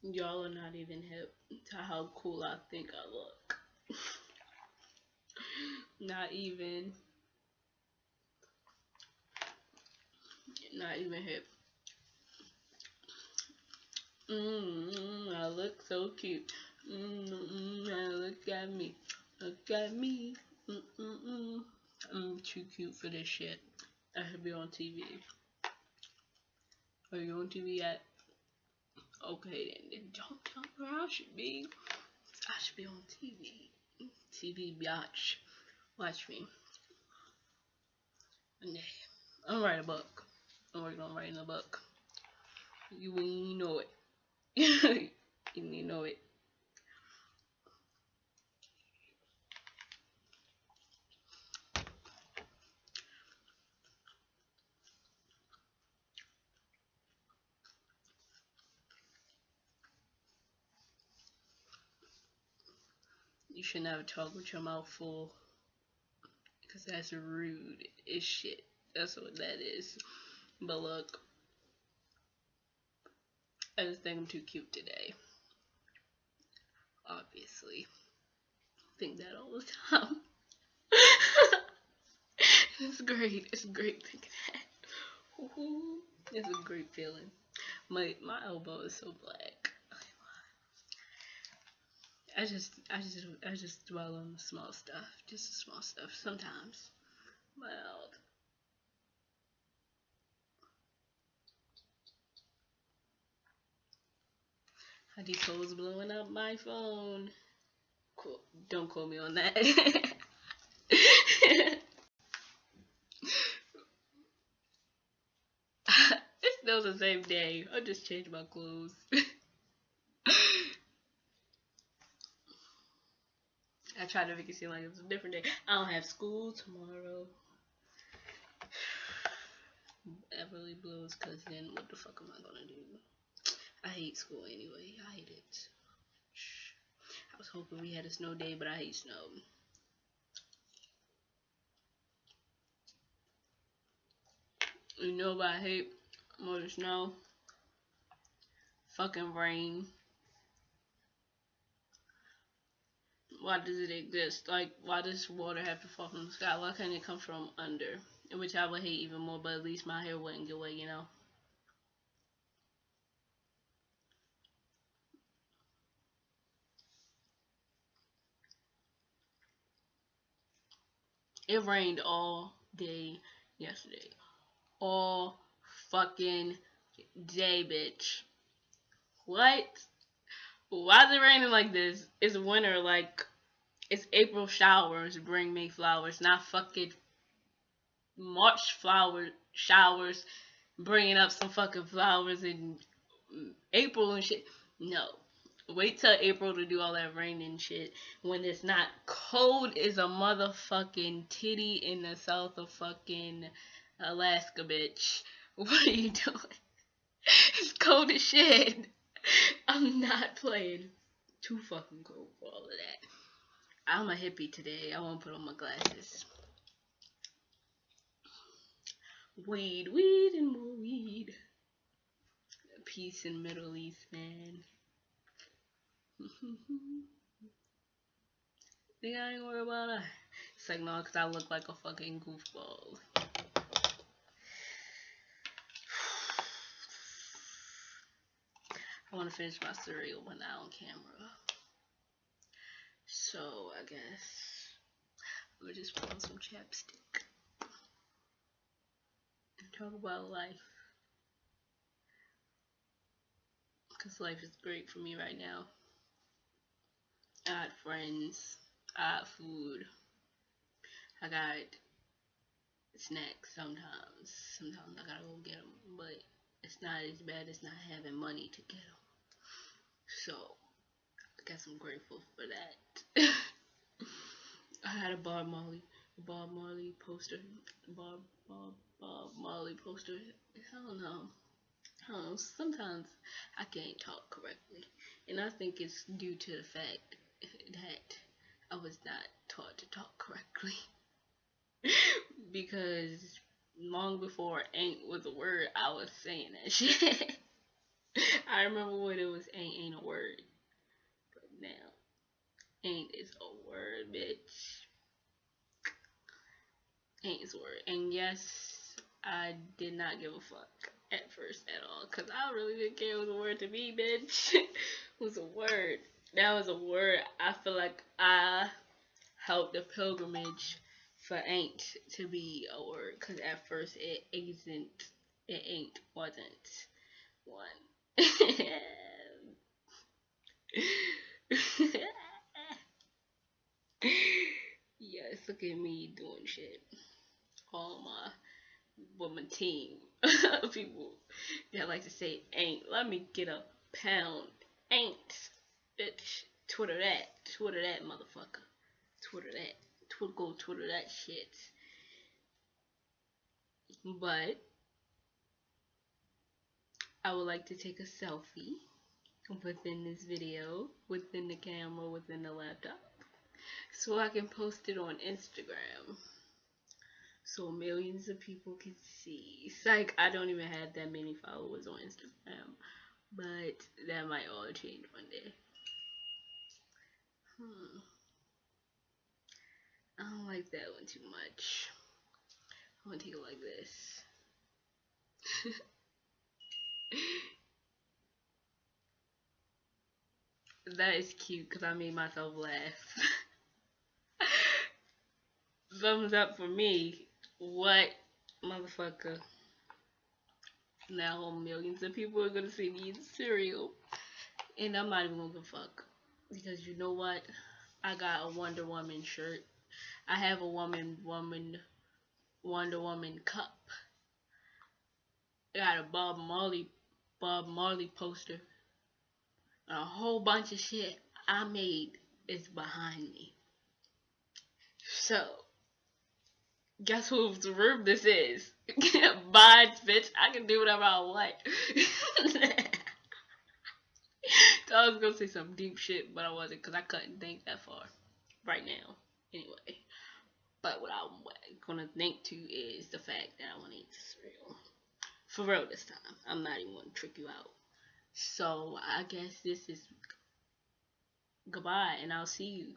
Y'all are not even hip to how cool I think I look. Not even, not even hip. I look so cute. Look at me. Look at me. Mm-mm-mm. I'm too cute for this shit. I should be on TV. Are you on TV yet? Okay, then don't tell me where I should be. I should be on TV. TV biatch. Watch me. I'm writing a book. I'm working on writing a book. You ain't know it. You ain't know it. You should never talk with your mouth full. Because that's rude as shit. That's what that is. But look, I just think I'm too cute today. Obviously. I think that all the time. It's great. It's great thinking that. Ooh, it's a great feeling. My elbow is so black. I just dwell on the small stuff. Just the small stuff sometimes. Well, Honey Cole's blowing up my phone. Cool. Don't quote me on that. It's still the same day. I just changed my clothes. I tried to make it seem like it was a different day. I don't have school tomorrow. Everly Blues, cause then what the fuck am I gonna do? I hate school anyway. I hate it. I was hoping we had a snow day, but I hate snow. You know what I hate more than snow? Fucking rain. Why does it exist? Like, why does water have to fall from the sky? Why can't it come from under? Which I would hate even more, but at least my hair wouldn't get wet, you know? It rained all day yesterday. All fucking day, bitch. What? Why is it raining like this? It's winter, like, it's April showers bring me flowers, not fucking March flower showers bringing up some fucking flowers in April and shit. No. Wait till April to do all that rain and shit when it's not cold as a motherfucking titty in the south of fucking Alaska, bitch. What are you doing? It's cold as shit. I'm not playing. Too fucking cold for all of that. I'm a hippie today. I won't put on my glasses. Weed, weed, and more weed. Peace in Middle East, man. Think I ain't worried about that? It's like, no, because I look like a fucking goofball. I want to finish my cereal, but not on camera. So, I guess we'll just put on some chapstick and talk about life. Because life is great for me right now. I got friends. I got food. I got snacks sometimes. Sometimes I gotta go get them. But it's not as bad as not having money to get them. So, I guess I'm grateful for that. I had a Bob Marley poster. Bob Marley poster. I don't know. I don't know. Sometimes I can't talk correctly. And I think it's due to the fact that I was not taught to talk correctly. Because long before ain't was a word, I was saying that shit. I remember when it was ain't a word, but now ain't is a word, bitch. Ain't is a word. And yes, I did not give a fuck at first at all, cause I really didn't care it was a word to me, bitch. It was a word. That was a word. I feel like I helped the pilgrimage for ain't to be a word, cause at first it ain't wasn't one. Yes, look at me doing shit. All my woman team people that like to say ain't. Let me get a pound. Ain't. Bitch. Twitter that. Twitter that motherfucker. Twitter that. Go Twitter that shit. But I would like to take a selfie within this video, within the camera, within the laptop, so I can post it on Instagram, so millions of people can see. It's like I don't even have that many followers on Instagram, but that might all change one day. I don't like that one too much. I want to take it like this. That is cute because I made myself laugh. Thumbs up for me. What, motherfucker? Now millions of people are gonna see me eat cereal, and I'm not even gonna give a fuck, because you know what? I got a Wonder Woman shirt. I have a Wonder Woman cup. I got a Bob Marley poster, and a whole bunch of shit I made is behind me. So, guess whose room this is? Mine, bitch. I can do whatever I want. I was gonna say some deep shit, but I wasn't, because I couldn't think that far right now. Anyway, but what I'm gonna think to is the fact that I want to eat cereal. For real this time. I'm not even gonna trick you out. So I guess this is goodbye, and I'll see you